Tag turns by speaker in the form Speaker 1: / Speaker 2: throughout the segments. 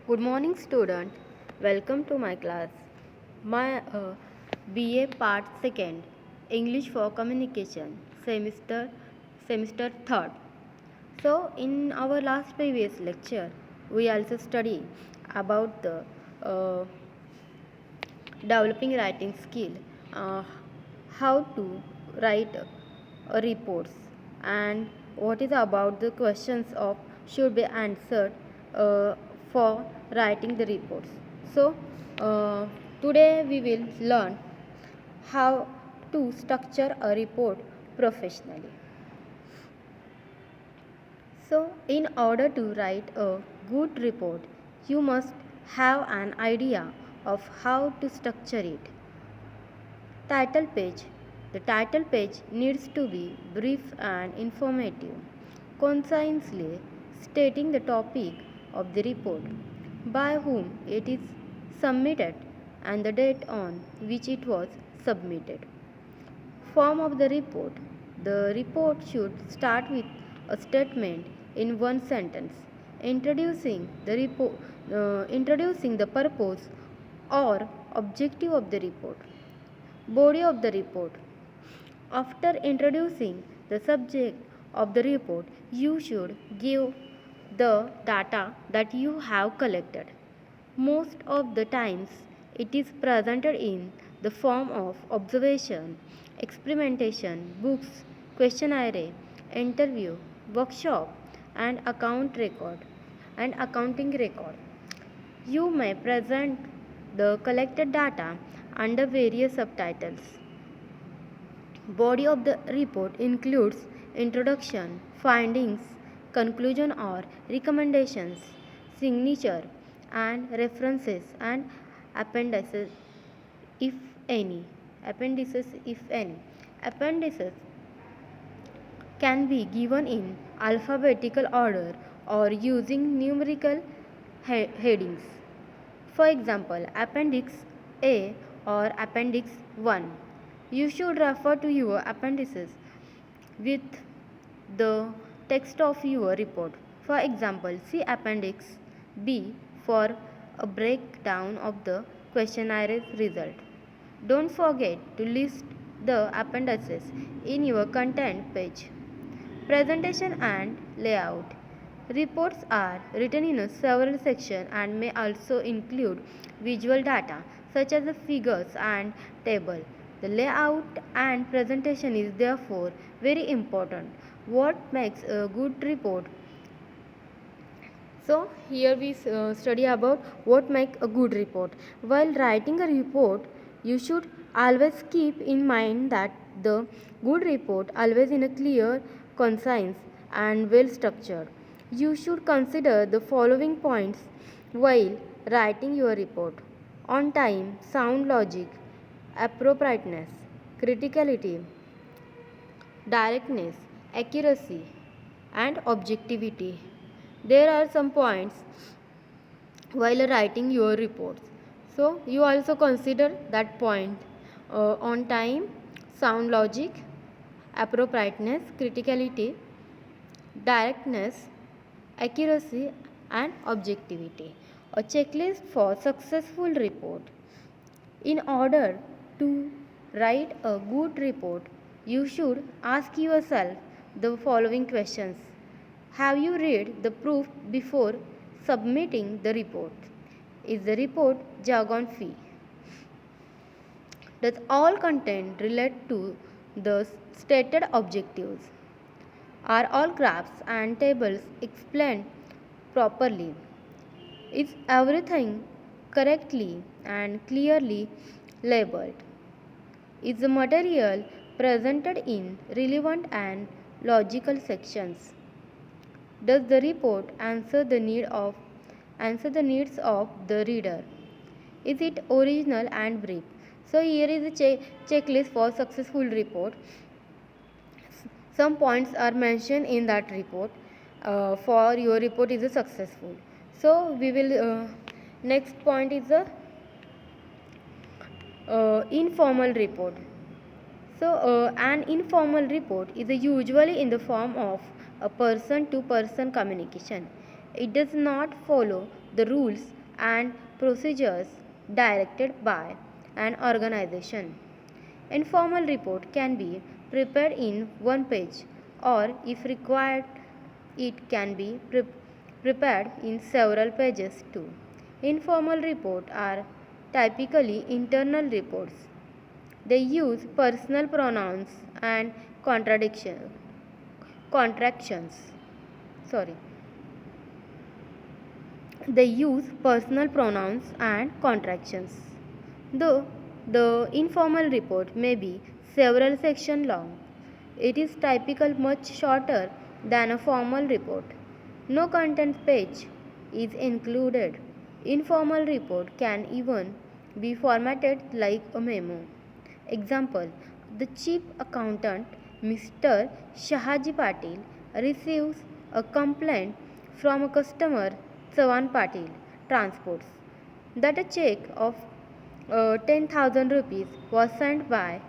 Speaker 1: Good morning, student. Welcome to my class. My BA Part Second, English for Communication, semester third. So, in our last previous lecture, we also study about the uh, developing writing skill, uh, how to write reports, and what is about the questions of should be answered for writing the reports. So today we will learn how to structure a report professionally. So, in order to write a good report, you must have an idea of how to structure it. Title page. The title page needs to be brief and informative, concisely stating the topic of the report, by whom it is submitted, and the date on which it was submitted. Form of the report. The report should start with a statement in one sentence introducing the purpose or objective of the report. Body of the report. After introducing the subject of the report, you should give the data that you have collected. Most of the times, it is presented in the form of observation, experimentation, books, questionnaire, interview, workshop, and accounting record. You may present the collected data under various subtitles. Body of the report includes introduction, findings, conclusion or recommendations, signature and references and appendices if any. Appendices if any. Appendices can be given in alphabetical order or using numerical headings. For example, Appendix A or Appendix 1. You should refer to your appendices with the text of your report. For example, see Appendix B for a breakdown of the questionnaire result. Don't forget to list the appendices in your content page. Presentation and layout. Reports are written in several sections and may also include visual data such as the figures and table. The layout and presentation is therefore very important. What makes a good report? So here we study about what make a good report. While writing a report, you should always keep in mind that the good report always in a clear, concise and well structured. You should consider the following points while writing your report: on time, sound logic, appropriateness, criticality, directness, accuracy, and objectivity. There are some points while writing your reports. So, you also consider that point on time, sound logic, appropriateness, criticality, directness, accuracy, and objectivity. A checklist for successful report. In order to write a good report, you should ask yourself the following questions. Have you read the proof before submitting the report? Is the report jargon free? Does all content relate to the stated objectives? Are all graphs and tables explained properly? Is everything correctly and clearly labeled? Is the material presented in relevant and logical sections? Does the report answer the needs of the reader? Is it original and brief? So here is a checklist for successful report. Some points are mentioned in that report for your report is successful. So we will next point is the informal report. So an informal report is usually in the form of a person to person communication. It does not follow the rules and procedures directed by an organization. Informal report can be prepared in one page or if required it can be prepared in several pages too. Informal reports are typically internal reports. They use personal pronouns and contractions. Sorry. They use personal pronouns and contractions. Though the informal report may be several sections long, it is typically much shorter than a formal report. No content page is included. Informal report can even be formatted like a memo. Example: the chief accountant, Mr. Shahaji Patil, receives a complaint from a customer, Chavan Patil Transports, that a check of 10,000 rupees was sent by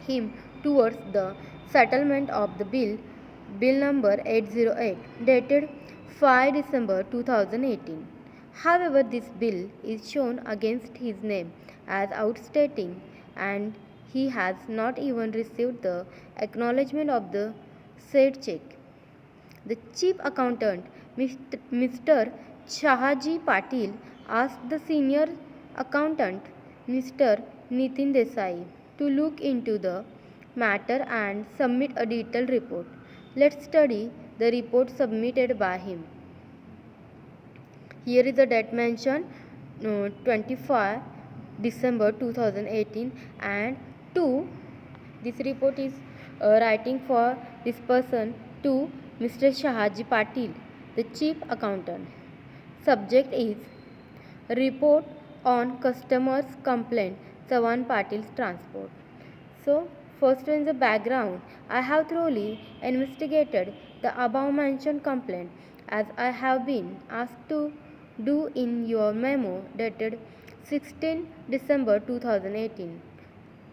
Speaker 1: him towards the settlement of the bill number 808, dated 5 December 2018. However, this bill is shown against his name as outstanding and he has not even received the acknowledgement of the said check. The chief accountant, Mr. Shahaji Patil, asked the senior accountant, Mr. Nitin Desai, to look into the matter and submit a detailed report. Let's study the report submitted by him. Here is the date mentioned, 25 December 2018, and 2. This report is writing for this person to Mr. Shahaji Patil, the chief accountant. Subject is report on customer's complaint, Chavan Patil's Transport. So, first in the background, I have thoroughly investigated the above mentioned complaint as I have been asked to do in your memo dated 16 December 2018.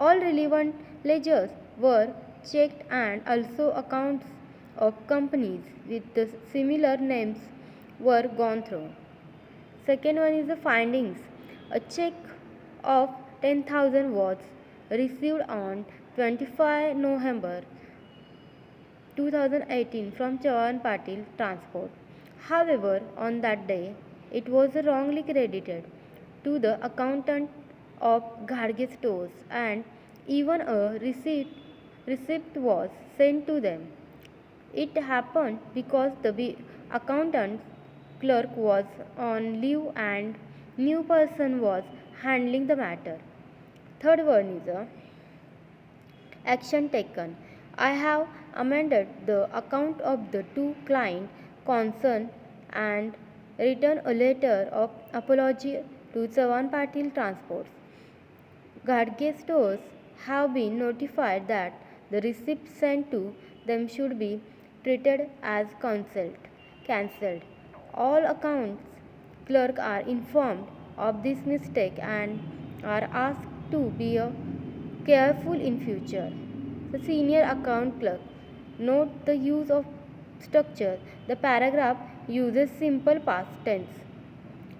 Speaker 1: All relevant ledgers were checked and also accounts of companies with the similar names were gone through. Second one is the findings. A check of 10,000 was received on 25 November 2018 from Chavan Patil Transport. However, on that day, it was wrongly credited to the accountant of Ghadge stores and even a receipt was sent to them. It happened because the accountant clerk was on leave and new person was handling the matter. Third one is action taken. I have amended the account of the two clients concerned and written a letter of apology to Chavan Patil Transports. Ghadge stores have been notified that the receipt sent to them should be treated as cancelled. All accounts clerks are informed of this mistake and are asked to be careful in future. The senior account clerk note the use of structure. The paragraph uses simple past tense,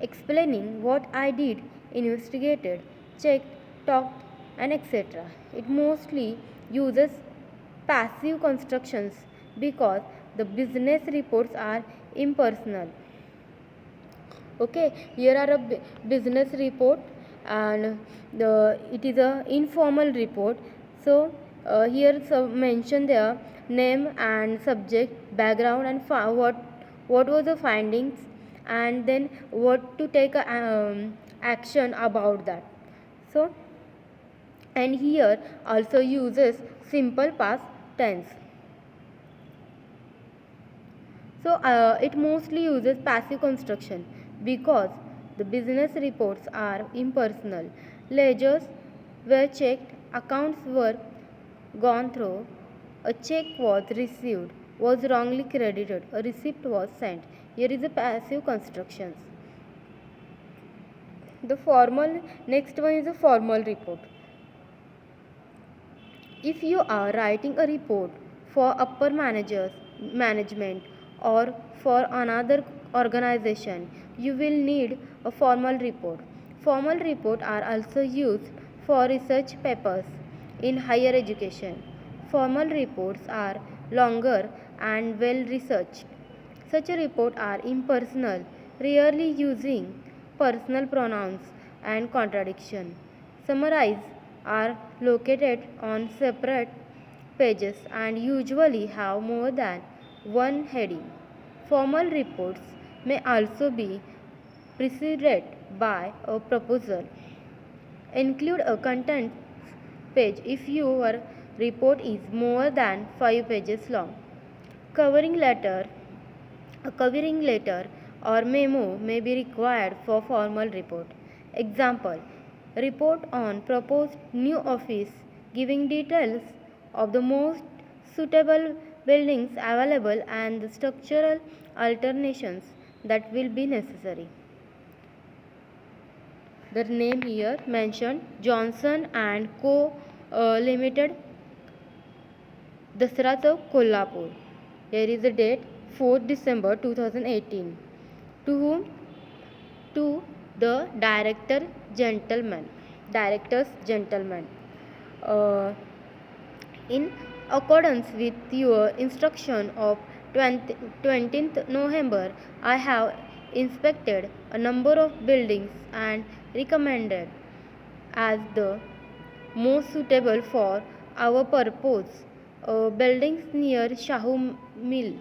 Speaker 1: explaining what I did, investigated, checked, talked, and etc. It mostly uses passive constructions because the business reports are impersonal. Okay, here are a business report and it is a informal report. So here mention their name and subject, background, and what was the findings, and then what to take action about that. So, and here also uses simple past tense. So it mostly uses passive construction because the business reports are impersonal. Ledgers were checked, accounts were gone through, a check was received, was wrongly credited, a receipt was sent. Here is the passive constructions. The next one is a formal report. If you are writing a report for upper management or for another organization, you will need a formal report. Formal reports are also used for research papers in higher education. Formal reports are longer and well researched. Such a report are impersonal, rarely using personal pronouns and contradiction. Summarize are located on separate pages and usually have more than one heading. Formal reports may also be preceded by a proposal. Include a contents page if your report is more than 5 pages long. Covering letter, a covering letter or memo may be required for formal report. Example: report on proposed new office giving details of the most suitable buildings available and the structural alterations that will be necessary. The name here mentioned Johnson and Co. Limited, Dasra Chowk, Kolhapur. Here is the date 4th December 2018. To whom? To the directors gentlemen. In accordance with your instruction of 20th November, I have inspected a number of buildings and recommended as the most suitable for our purpose buildings near Shahu Mill.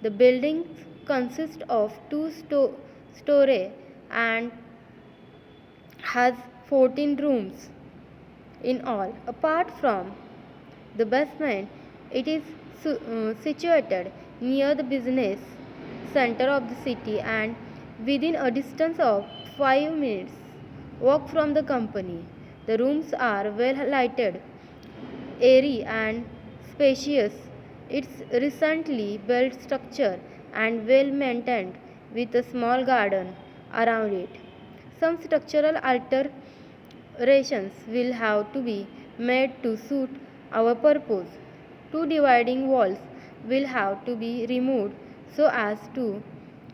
Speaker 1: The buildings consist of two-story and has 14 rooms in all. Apart from the basement, it is situated near the business center of the city and within a distance of 5 minutes walk from the company. The rooms are well lighted, airy and spacious. It's recently built structure and well maintained with a small garden around it. Some structural alterations will have to be made to suit our purpose. Two dividing walls will have to be removed so as to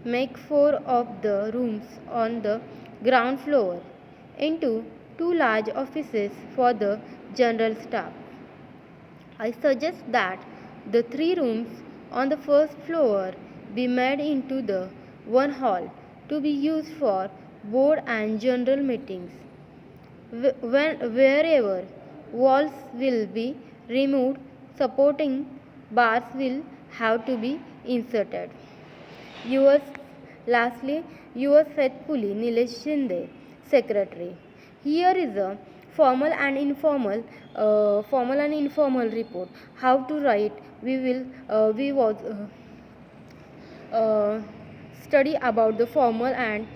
Speaker 1: make four of the rooms on the ground floor into two large offices for the general staff. I suggest that the three rooms on the first floor be made into the one hall to be used for board and general meetings. Wherever walls will be removed, supporting bars will have to be inserted. Yours, lastly, yours faithfully, Nilesh Shinde, Secretary. Here is a formal and informal report. How to write? We was study about the formal and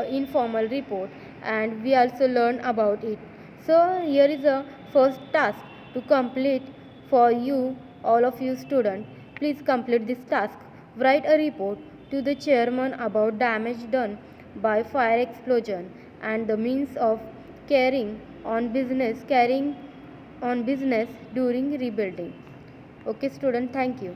Speaker 1: informal report, and we also learn about it. So here is a first task to complete for you, all of you students. Please complete this task. Write a report to the chairman about damage done by fire explosion and the means of carrying on business during rebuilding. Okay student, thank you.